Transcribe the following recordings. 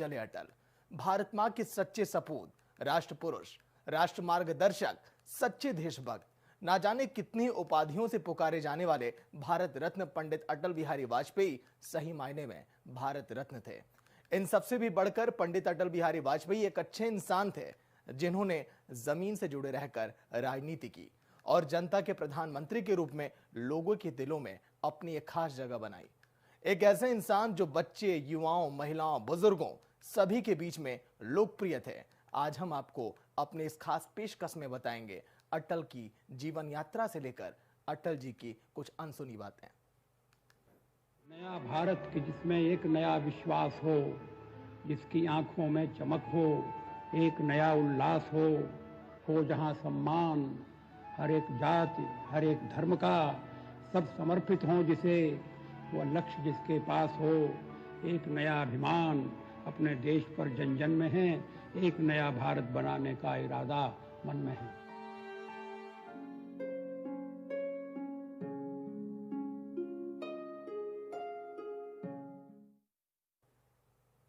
जले अटल। भारत मां के सच्चे सपूत, राष्ट्र पुरुष, राष्ट्र मार्गदर्शक, सच्चे देशभक्त, ना जाने कितनी उपाधियों से पुकारे जाने वाले भारत रत्न पंडित अटल बिहारी वाजपेयी सही मायने में भारत रत्न थे। इन सबसे भी बढ़कर पंडित अटल बिहारी वाजपेयी एक अच्छे इंसान थे, जिन्होंने जमीन से जुड़े रहकर राजनीति की और जनता के प्रधानमंत्री के रूप में लोगों के दिलों में अपनी एक खास जगह बनाई। एक ऐसे इंसान जो बच्चे, युवाओं, महिलाओं, बुजुर्गों सभी के बीच में लोकप्रिय थे। आज हम आपको अपने इस खास पेशकश में बताएंगे अटल की जीवन यात्रा से लेकर अटल जी की कुछ अनसुनी बातें। नया भारत के जिसमें एक नया विश्वास हो, जिसकी आंखों में चमक हो, एक नया उल्लास हो जहां सम्मान हर एक जाति, हर एक धर्म का सब समर्पित हो, जिसे वो लक्ष्य जिसके पास हो, एक नया अभिमान अपने देश पर जन जन में है, एक नया भारत बनाने का इरादा मन में है।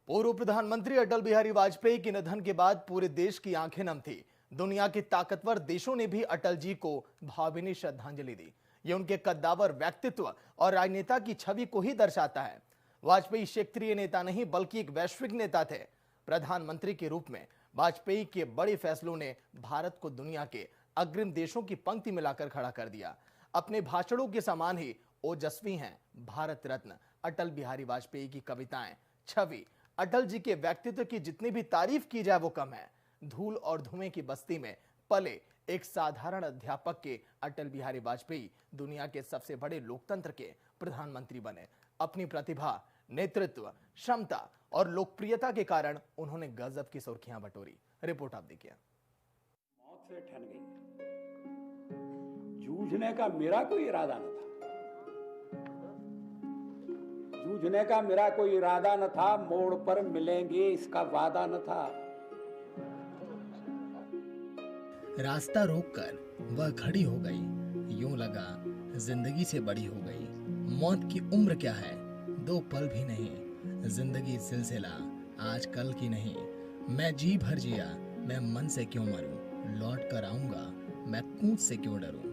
पूर्व प्रधानमंत्री अटल बिहारी वाजपेयी के निधन के बाद पूरे देश की आंखें नम थी। दुनिया के ताकतवर देशों ने भी अटल जी को भावभीनी श्रद्धांजलि दी। यह उनके कद्दावर व्यक्तित्व और राजनेता की छवि को ही दर्शाता है। वाजपेयी क्षेत्रीय नेता नहीं बल्कि एक वैश्विक नेता थे। प्रधानमंत्री के रूप में वाजपेयी के बड़े फैसलों ने भारत को दुनिया के अग्रिम देशों की पंक्ति में लाकर खड़ा कर दिया। अपने भाषणों के समान ही ओजस्वी हैं भारत रत्न अटल बिहारी वाजपेयी की कविताएं, छवि। अटल जी के व्यक्तित्व की जितनी भी तारीफ की जाए वो कम है। धूल और धुएं की बस्ती में पले एक साधारण अध्यापक के अटल बिहारी वाजपेयी दुनिया के सबसे बड़े लोकतंत्र के प्रधानमंत्री बने। अपनी प्रतिभा, नेतृत्व, क्षमता और लोकप्रियता के कारण उन्होंने गजब की सुर्खियां बटोरी। रिपोर्ट आप देखिए। मौत से ठन गई। जूझने का मेरा कोई इरादा न था, जूझने का मेरा कोई इरादा न था, मोड़ पर मिलेंगे इसका वादा न था। रास्ता रोककर वह खड़ी हो गई, यूं लगा जिंदगी से बड़ी हो गई। मौत की उम्र क्या है, 2 पल भी नहीं। जिंदगी सिलसिला आज कल की नहीं। मैं जी भर जिया, मैं मन से क्यों मरूं। लौट कर आऊंगा, मैं कूद से क्यों डरूं।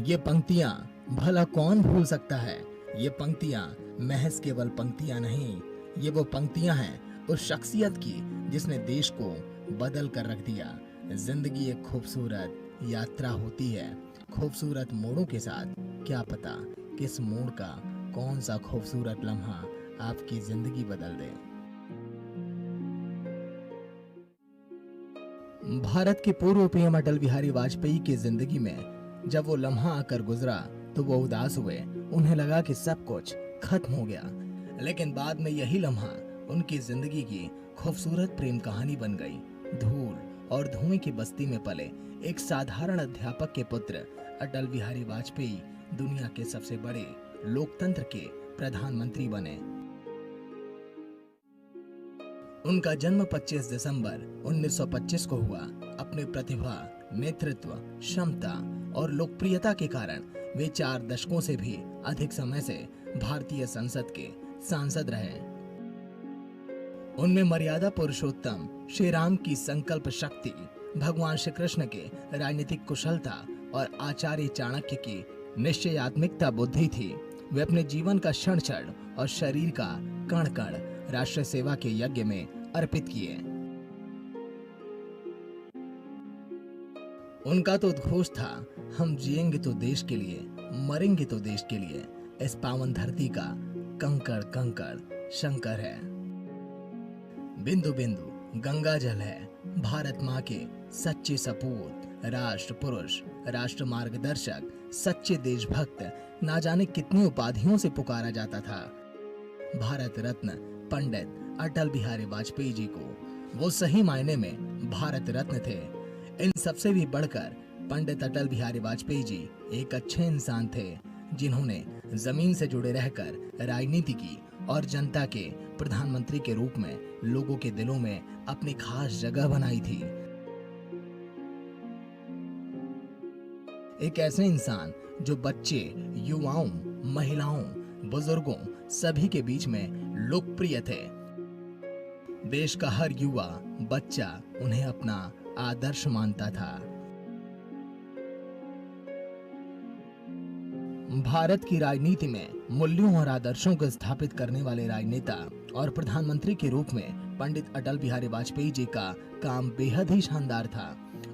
ये पंक्तियां भला कौन भूल सकता है। ये पंक्तियां महज केवल पंक्तियां नहीं, ये वो पंक्तियां हैं उस शख्सियत की जिसने देश को बदल कर रख दिया। जिंदगी एक खूबसूरत यात्रा होती है, खूबसूरत मोड़ों के साथ। क्या पता किस मोड़ का कौन सा खूबसूरत लम्हा आपकी जिंदगी बदल दे। भारत के पूर्व पीएम अटल बिहारी वाजपेयी की जिंदगी में जब वो लम्हा आकर गुजरा तो वो उदास हुए। उन्हें लगा कि सब कुछ खत्म हो गया, लेकिन बाद में यही लम्हा उनकी जिंदगी की खूबसूरत प्रेम कहानी बन गई। धूल और धुएं की बस्ती में पले एक साधारण अध्यापक के पुत्र अटल बिहारी वाजपेयी दुनिया के सबसे बड़े लोकतंत्र के प्रधानमंत्री बने। उनका जन्म 25 दिसंबर 1925 को हुआ। अपने प्रतिभा, नेतृत्व, क्षमता और लोकप्रियता के कारण वे 4 दशकों से भी अधिक समय से भारतीय संसद के सांसद रहे। उनमें मर्यादा पुरुषोत्तम श्री राम की संकल्प शक्ति, भगवान श्री कृष्ण के राजनीतिक कुशलता और आचार्य चाणक्य की निश्चयात्मिकता बुद्धि थी। वे अपने जीवन का क्षण क्षण और शरीर का कण कण राष्ट्र सेवा के यज्ञ में अर्पित किए। उनका तो उद्घोष था, हम जिएंगे तो देश के लिए, मरेंगे तो देश के लिए। इस पावन धरती का कंकड़ कंकड़ शंकर है, बिंदु बिंदु गंगा जल है। भारत माँ के सच्चे सपूत, राष्ट्र पुरुष, राष्ट्र मार्गदर्शक, सच्चे देशभक्त, ना जाने कितनी उपाधियों से पुकारा जाता था। भारत रत्न पंडित अटल बिहारी वाजपेयी जी को वो सही मायने में भारत रत्न थे। इन सबसे भी बढ़कर पंडित अटल बिहारी वाजपेयी जी एक अच्छे इंसान थे, जिन्होंने जमीन से जुड़े रहकर राजनीति की और जनता के प्रधानमंत्री के रूप में लोगों के दिलों में अपनी खास जगह बनाई थी। एक ऐसे इंसान जो बच्चे, युवाओं, महिलाओं, बुजुर्गों सभी के बीच में लोकप्रिय थे। देश का हर युवा बच्चा उन्हें अपना आदर्श मानता था। भारत की राजनीति में मूल्यों और आदर्शों को स्थापित करने वाले राजनेता और प्रधानमंत्री के रूप में पंडित अटल बिहारी वाजपेयी जी का काम बेहद ही शानदार था।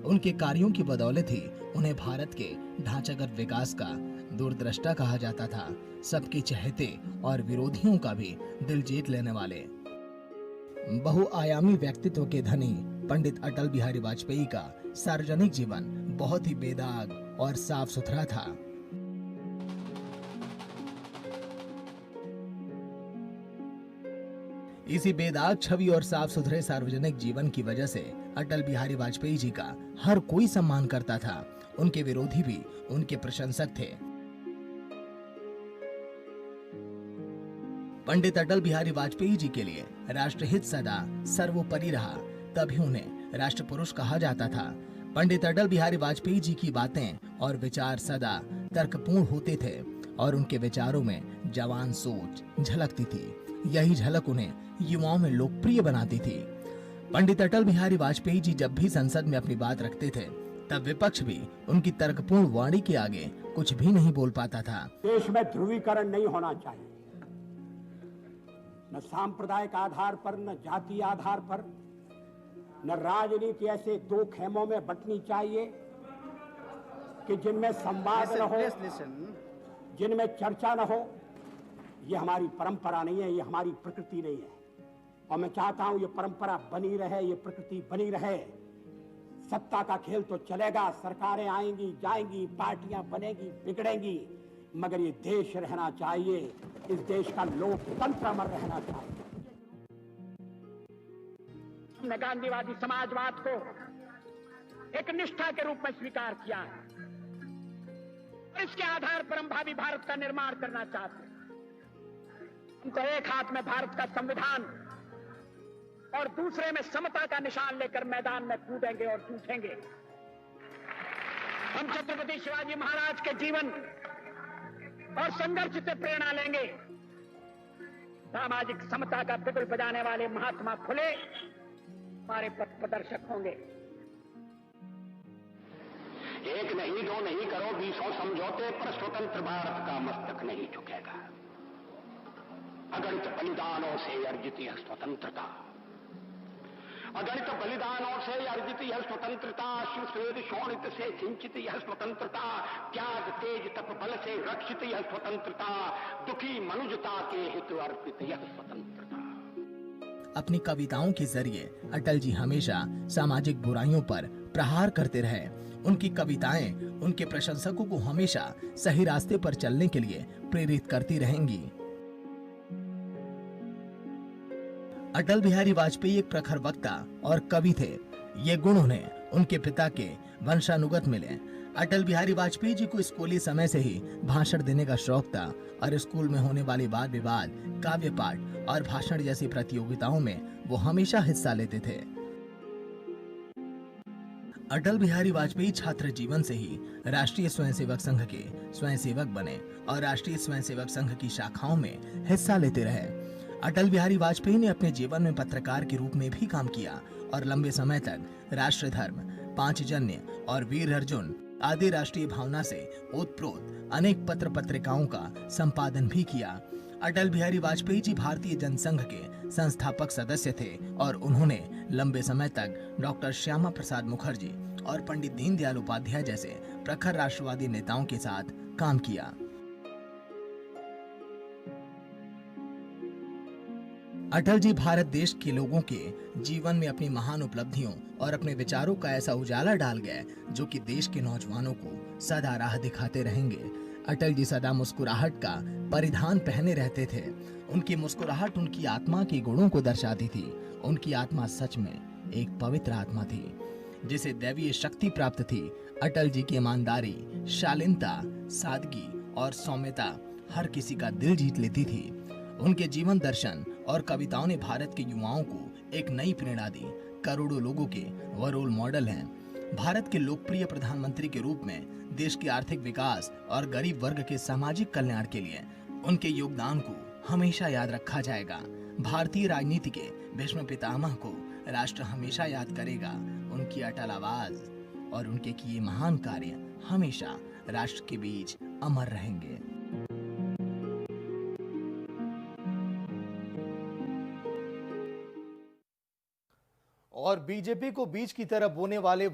उनके कार्यों की बदौलत ही उन्हें भारत के ढांचागत विकास का दूरदृष्टा कहा जाता था। सबके चहेते और विरोधियों का भी दिल जीत लेने वाले बहुआयामी व्यक्तित्व के धनी पंडित अटल बिहारी वाजपेयी का सार्वजनिक जीवन बहुत ही बेदाग और साफ सुथरा था। इसी बेदाग छवि और साफ सुथरे सार्वजनिक जीवन की वजह से अटल बिहारी वाजपेयी जी का हर कोई सम्मान करता था। उनके विरोधी भी उनके प्रशंसक थे। पंडित अटल बिहारी वाजपेयी जी के लिए राष्ट्रहित सदा सर्वोपरि रहा, तभी उन्हें राष्ट्र पुरुष कहा जाता था। पंडित अटल बिहारी वाजपेयी जी की बातें और विचार सदा तर्कपूर्ण होते थे और उनके विचारों में जवान सोच झलकती थी। यही झलक उन्हें युवाओं में लोकप्रिय बनाती थी। पंडित अटल बिहारी वाजपेयी जी जब भी संसद में अपनी बात रखते थे, तब विपक्ष भी उनकी तर्कपूर्ण वाणी के आगे कुछ भी नहीं बोल पाता था। देश में ध्रुवीकरण नहीं होना चाहिए, न सांप्रदायिक आधार पर, न जाति आधार पर, न राजनीति ऐसे दो खेमों में बंटनी चाहिए कि जिनमें संवाद न हो, जिनमें चर्चा न हो। ये हमारी परंपरा नहीं है, ये हमारी प्रकृति नहीं है। और मैं चाहता हूं ये परंपरा बनी रहे, ये प्रकृति बनी रहे। सत्ता का खेल तो चलेगा, सरकारें आएंगी जाएंगी, पार्टियां बनेगी बिगड़ेंगी, मगर ये देश रहना चाहिए, इस देश का लोकतंत्र अमर रहना चाहिए। हमने गांधीवादी समाजवाद को एक निष्ठा के रूप में स्वीकार किया है और इसके आधार पर हम भावी भारत का निर्माण करना चाहते हैं। हमको एक हाथ में भारत का संविधान और दूसरे में समता का निशान लेकर मैदान में कूदेंगे और जूझेंगे। हम छत्रपति शिवाजी महाराज के जीवन और संघर्ष से प्रेरणा लेंगे। सामाजिक समता का बिगुल बजाने वाले महात्मा फुले हमारे पथ प्रदर्शक होंगे। एक नहीं दो नहीं करो 20 समझौते पर स्वतंत्र भारत का मस्तक नहीं झुकेगा। अगणित बलिदानों से अर्जित यह स्वतंत्रता, अगणित बलिदानों से अर्जित यह स्वतंत्रता, शिव स्वेद शोणित से सिंचित यह स्वतंत्रता, त्याग तेज तप बल से रक्षित यह स्वतंत्रता, दुखी मनुजता के हित अर्पित यह स्वतंत्रता। अपनी कविताओं के जरिए अटल जी हमेशा सामाजिक बुराइयों पर प्रहार करते रहे। उनकी कविताएं उनके प्रशंसकों को हमेशा सही रास्ते पर चलने के लिए प्रेरित करती रहेंगी। अटल बिहारी वाजपेयी एक प्रखर वक्ता और कवि थे। ये गुण उन्हें उनके पिता के वंशानुगत मिले। अटल बिहारी वाजपेयी जी को स्कूली समय से ही भाषण देने का शौक था और स्कूल में होने वाली वाद विवाद, काव्य पाठ और भाषण जैसी प्रतियोगिताओं में वो हमेशा हिस्सा लेते थे। अटल बिहारी वाजपेयी छात्र जीवन से ही राष्ट्रीय स्वयंसेवक संघ के स्वयंसेवक बने और राष्ट्रीय स्वयंसेवक संघ की शाखाओं में हिस्सा लेते रहे। अटल बिहारी वाजपेयी ने अपने जीवन में पत्रकार के रूप में भी काम किया और लंबे समय तक राष्ट्रधर्म, पांचजन्य और वीर अर्जुन आदि राष्ट्रीय भावना से ओतप्रोत अनेक पत्र पत्रिकाओं का संपादन भी किया। अटल बिहारी वाजपेयी जी भारतीय जनसंघ के संस्थापक सदस्य थे और उन्होंने लंबे समय तक डॉक्टर श्यामा प्रसाद मुखर्जी और पंडित दीनदयाल उपाध्याय जैसे प्रखर राष्ट्रवादी नेताओं के साथ काम किया। अटल जी भारत देश के लोगों के जीवन में अपनी महान उपलब्धियों और अपने विचारों का ऐसा उजाला डाल गए जो कि देश के नौजवानों को सदा राह दिखाते रहेंगे। अटल जी सदा मुस्कुराहट का परिधान पहने रहते थे। उनकी मुस्कुराहट उनकी आत्मा के गुणों को दर्शाती थी। उनकी आत्मा सच में एक पवित्र आत्मा थी जिसे दैवीय शक्ति प्राप्त थी। अटल जी की ईमानदारी, शालीनता, सादगी और सौम्यता हर किसी का दिल जीत लेती थी। उनके जीवन दर्शन और कविताओं ने भारत के युवाओं को एक नई प्रेरणा दी। करोड़ों लोगों के वो रोल मॉडल हैं। भारत के लोकप्रिय प्रधानमंत्री के रूप में देश के आर्थिक विकास और गरीब वर्ग के सामाजिक कल्याण के लिए उनके योगदान को हमेशा याद रखा जाएगा। भारतीय राजनीति के भीष्म पितामह को राष्ट्र हमेशा याद करेगा। उनकी अटल आवाज और उनके किए महान कार्य हमेशा राष्ट्र के बीच अमर रहेंगे। और बीजेपी को बीज की तरह बोने वाले